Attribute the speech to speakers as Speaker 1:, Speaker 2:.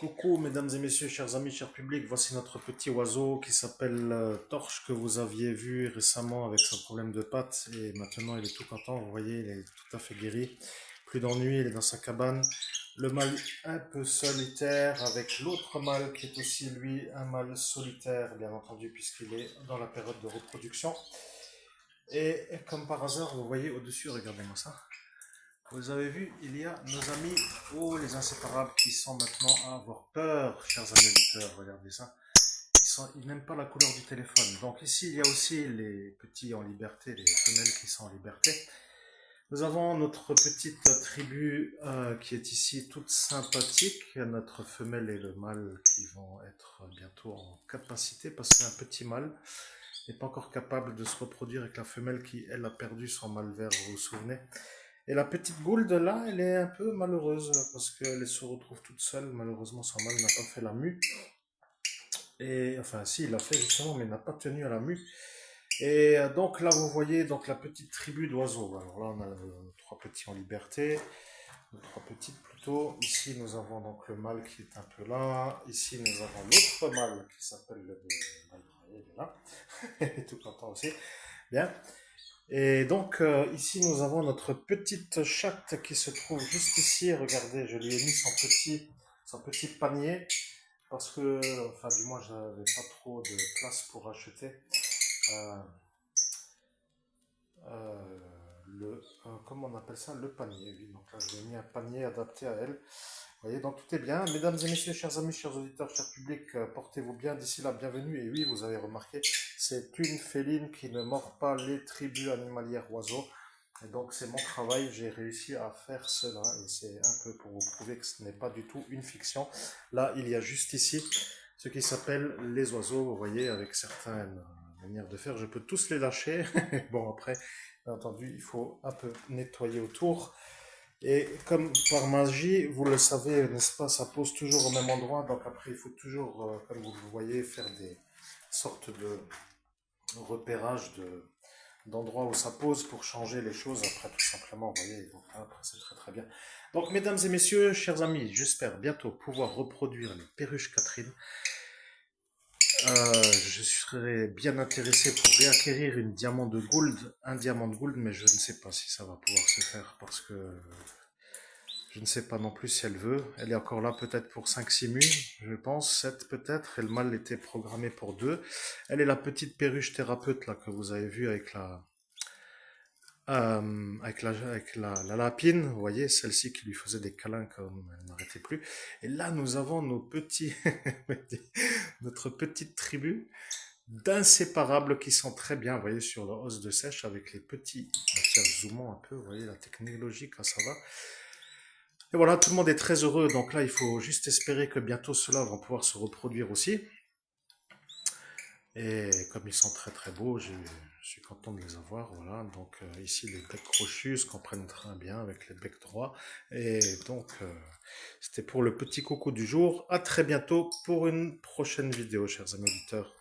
Speaker 1: Coucou mesdames et messieurs, chers amis, chers publics, voici notre petit oiseau qui s'appelle Torche que vous aviez vu récemment avec son problème de pattes et maintenant il est tout content, vous voyez, il est tout à fait guéri, plus d'ennui, il est dans sa cabane. Le mâle un peu solitaire avec l'autre mâle qui est aussi lui un mâle solitaire bien entendu puisqu'il est dans la période de reproduction. Et comme par hasard, vous voyez au-dessus, regardez-moi ça. Vous avez vu, il y a nos amis, oh les inséparables, qui sont maintenant à avoir peur, chers amis auditeurs, regardez ça. Ils n'aiment pas la couleur du téléphone. Donc ici, il y a aussi les petits en liberté, les femelles qui sont en liberté. Nous avons notre petite tribu qui est ici, toute sympathique. Notre femelle et le mâle qui vont être bientôt en capacité, parce qu'un petit mâle n'est pas encore capable de se reproduire avec la femelle qui, elle, a perdu son mâle vert, vous vous souvenez. Et la petite Gould là, elle est un peu malheureuse parce qu'elle se retrouve toute seule. Malheureusement, son mâle n'a pas fait la mue. Et enfin, si, il l'a fait justement, mais il n'a pas tenu à la mue. Et donc là, vous voyez donc la petite tribu d'oiseaux. Alors là, on a trois petits en liberté, trois petites plutôt. Ici, nous avons donc le mâle qui est un peu là. Ici, nous avons l'autre mâle qui s'appelle le. Il est là, il est tout content aussi. Bien. Et donc ici nous avons notre petite chatte qui se trouve juste ici. Regardez, je lui ai mis son petit panier parce que, enfin du moins j'avais pas trop de place pour acheter euh, euh, comment on appelle ça, le panier. Oui, donc là je lui ai mis un panier adapté à elle. Vous voyez, donc tout est bien. Mesdames et messieurs, chers amis, chers auditeurs, chers publics, portez-vous bien. D'ici là, bienvenue. Et oui, vous avez remarqué, c'est une féline qui ne mord pas les tribus animalières oiseaux. Et donc, c'est mon travail. J'ai réussi à faire cela. Et c'est un peu pour vous prouver que ce n'est pas du tout une fiction. Là, il y a juste ici ce qui s'appelle les oiseaux. Vous voyez, avec certaines manières de faire. Je peux tous les lâcher. Bon, après, bien entendu, il faut un peu nettoyer autour. Et comme par magie, vous le savez, n'est-ce pas, ça pose toujours au même endroit. Donc après, il faut toujours, comme vous le voyez, faire des sortes de repérage d'endroits où ça pose pour changer les choses. Après, tout simplement, vous voyez, donc après, c'est très très bien. Donc, mesdames et messieurs, chers amis, j'espère bientôt pouvoir reproduire les perruches Catherine. Je serais bien intéressé pour réacquérir une diamant de gold, un diamant de gold, mais je ne sais pas si ça va pouvoir se faire parce que je ne sais pas non plus si elle veut. Elle est encore là peut-être pour 5-6 mues, je pense, 7 peut-être. Et le mâle était programmé pour 2. Elle est la petite perruche thérapeute là que vous avez vue avec la lapine. Vous voyez, celle-ci qui lui faisait des câlins comme elle n'arrêtait plus. Et là, nous avons nos petits, notre petite tribu d'inséparables qui sont très bien, vous voyez, sur le os de sèche avec les petits. Tiens, zoomons un peu, vous voyez, la technologie, quand ça va. Et voilà, tout le monde est très heureux. Donc là, il faut juste espérer que bientôt ceux-là vont pouvoir se reproduire aussi. Et comme ils sont très très beaux, je suis content de les avoir. Voilà, donc ici les becs crochus se comprennent très bien avec les becs droits. Et donc c'était pour le petit coucou du jour. À très bientôt pour une prochaine vidéo, chers amis auditeurs.